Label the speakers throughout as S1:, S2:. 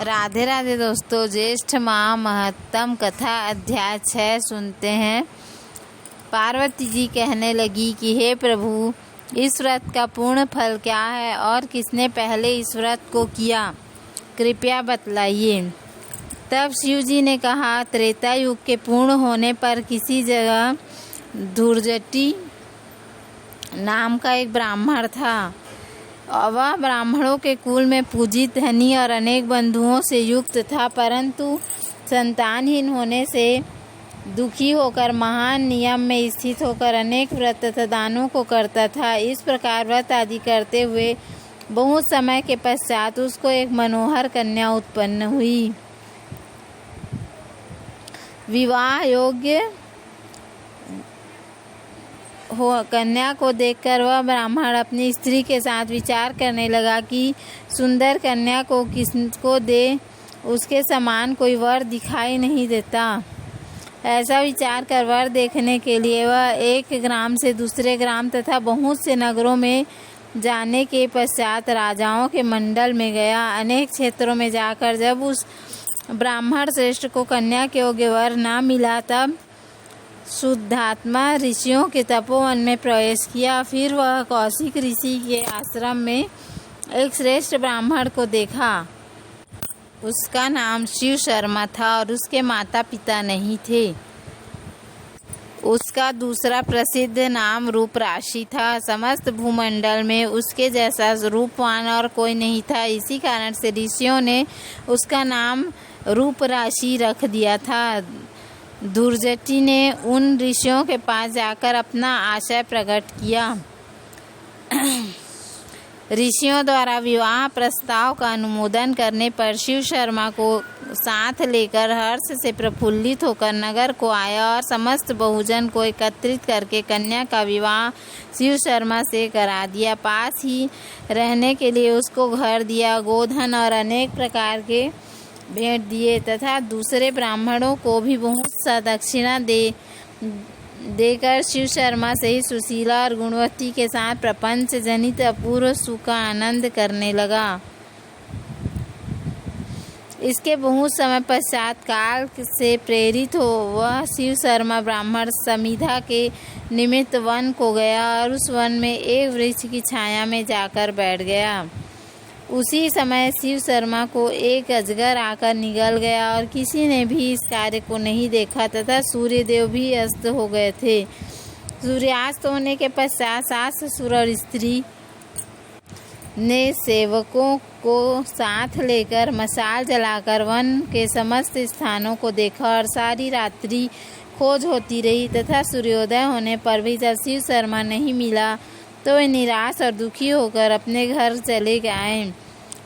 S1: राधे राधे दोस्तों, ज्येष्ठ माह महत्तम कथा अध्याय 6 सुनते हैं। पार्वती जी कहने लगी कि हे प्रभु, इस व्रत का पूर्ण फल क्या है और किसने पहले इस व्रत को किया, कृपया बतलाइए। तब शिव जी ने कहा, त्रेता युग के पूर्ण होने पर किसी जगह धूर्जटी नाम का एक ब्राह्मण था। वह ब्राह्मणों के कुल में पूजित, धनी और अनेक बंधुओं से युक्त था, परंतु संतानहीन होने से दुखी होकर महान नियम में स्थित होकर अनेक व्रत तथा दानों को करता था। इस प्रकार व्रत आदि करते हुए बहुत समय के पश्चात उसको एक मनोहर कन्या उत्पन्न हुई। विवाह योग्य कन्या को देखकर वह ब्राह्मण अपनी स्त्री के साथ विचार करने लगा कि सुंदर कन्या को किसको दे, उसके समान कोई वर दिखाई नहीं देता। ऐसा विचार कर वर देखने के लिए वह एक ग्राम से दूसरे ग्राम तथा बहुत से नगरों में जाने के पश्चात राजाओं के मंडल में गया। अनेक क्षेत्रों में जाकर जब उस ब्राह्मण श्रेष्ठ को कन्या के योग्य वर न मिला, तब शुद्धात्मा ऋषियों के तपोवन में प्रवेश किया। फिर वह कौशिक ऋषि के आश्रम में एक श्रेष्ठ ब्राह्मण को देखा। उसका नाम शिव शर्मा था और उसके माता पिता नहीं थे। उसका दूसरा प्रसिद्ध नाम रूपराशि था। समस्त भूमंडल में उसके जैसा रूपवान और कोई नहीं था। इसी कारण से ऋषियों ने उसका नाम रूपराशि रख दिया था। धूर्जटी ने उन ऋषियों के पास जाकर अपना आशय प्रकट किया। ऋषियों द्वारा विवाह प्रस्ताव का अनुमोदन करने पर शिव शर्मा को साथ लेकर हर्ष से प्रफुल्लित होकर नगर को आया और समस्त बहुजन को एकत्रित करके कन्या का विवाह शिव शर्मा से करा दिया। पास ही रहने के लिए उसको घर दिया, गोधन और अनेक प्रकार के भेंट दिए तथा दूसरे ब्राह्मणों को भी बहुत सा दक्षिणा देकर शिव शर्मा से ही सुशीला और गुणवती के साथ प्रपंच जनित अपूर्व सुख का आनंद करने लगा। इसके बहुत समय पश्चात काल से प्रेरित हो वह शिव शर्मा ब्राह्मण समिधा के निमित्त वन को गया और उस वन में एक वृक्ष की छाया में जाकर बैठ गया। उसी समय शिव शर्मा को एक अजगर आकर निगल गया और किसी ने भी इस कार्य को नहीं देखा तथा सूर्यदेव भी अस्त हो गए थे। सूर्यास्त होने के पश्चात सास ससुर और स्त्री ने सेवकों को साथ लेकर मशाल जलाकर वन के समस्त स्थानों को देखा और सारी रात्रि खोज होती रही तथा सूर्योदय होने पर भी जब शिव शर्मा नहीं मिला तो वे निराश और दुखी होकर अपने घर चले गए।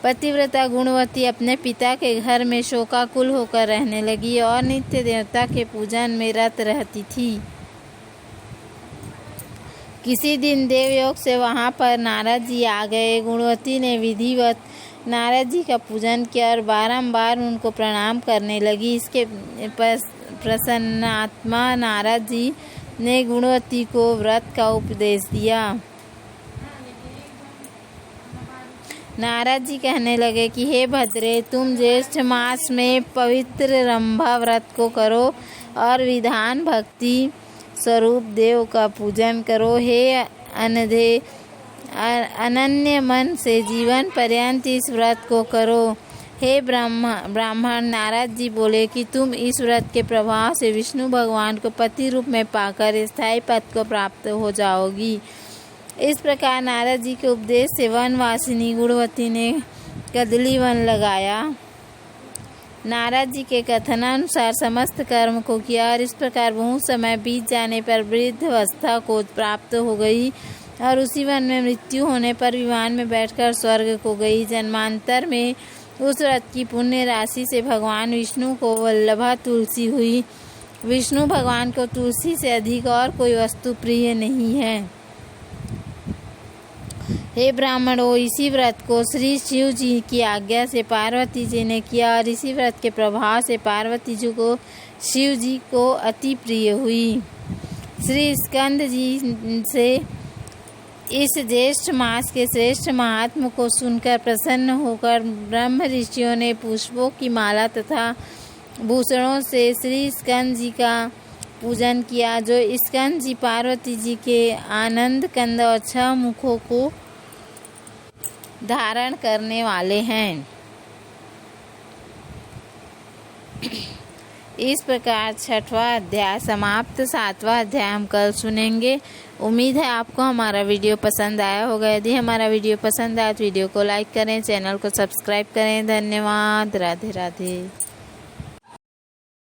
S1: पतिव्रता गुणवती अपने पिता के घर में शोकाकुल होकर रहने लगी और नित्य देवता के पूजन में रत रहती थी। किसी दिन देवयोग से वहां पर नारद जी आ गए। गुणवती ने विधिवत नारद जी का पूजन किया और बारंबार उनको प्रणाम करने लगी। इसके प्रसन्नात्मा नारद जी ने गुणवती को व्रत का उपदेश दिया। नारद जी कहने लगे कि हे भद्रे, तुम ज्येष्ठ मास में पवित्र रंभा व्रत को करो और विधान भक्ति स्वरूप देव का पूजन करो। हे अनधे अनन्य मन से जीवन पर्यंत इस व्रत को करो। हे ब्राह्मण, नारद जी बोले कि तुम इस व्रत के प्रभाव से विष्णु भगवान को पति रूप में पाकर स्थायी पद को प्राप्त हो जाओगी। इस प्रकार नारद जी के उपदेश से वनवासिनी गुणवती ने कदली वन लगाया। नारद जी के कथनानुसार समस्त कर्म को किया और इस प्रकार बहुत समय बीत जाने पर वृद्ध अवस्था को प्राप्त हो गई और उसी वन में मृत्यु होने पर विमान में बैठकर स्वर्ग को गई। जन्मांतर में उस व्रत की पुण्य राशि से भगवान विष्णु को वल्लभा तुलसी हुई। विष्णु भगवान को तुलसी से अधिक और कोई वस्तु प्रिय नहीं है। हे ब्राह्मणों, इसी व्रत को श्री शिव जी की आज्ञा से पार्वती जी ने किया और इसी व्रत के प्रभाव से पार्वती जी को शिव जी को अति प्रिय हुई। श्री स्कंद जी से इस ज्येष्ठ मास के श्रेष्ठ महात्म को सुनकर प्रसन्न होकर ब्रह्म ऋषियों ने पुष्पों की माला तथा भूषणों से श्री स्कंद जी का पूजन किया, जो स्कंद जी पार्वती जी के आनंद कंद और 6 मुखों को धारण करने वाले हैं। इस प्रकार 6वां अध्याय समाप्त। 7वां अध्याय हम कल सुनेंगे। उम्मीद है आपको हमारा वीडियो पसंद आया होगा। यदि हमारा वीडियो पसंद आया तो वीडियो को लाइक करें, चैनल को सब्सक्राइब करें। धन्यवाद। राधे राधे।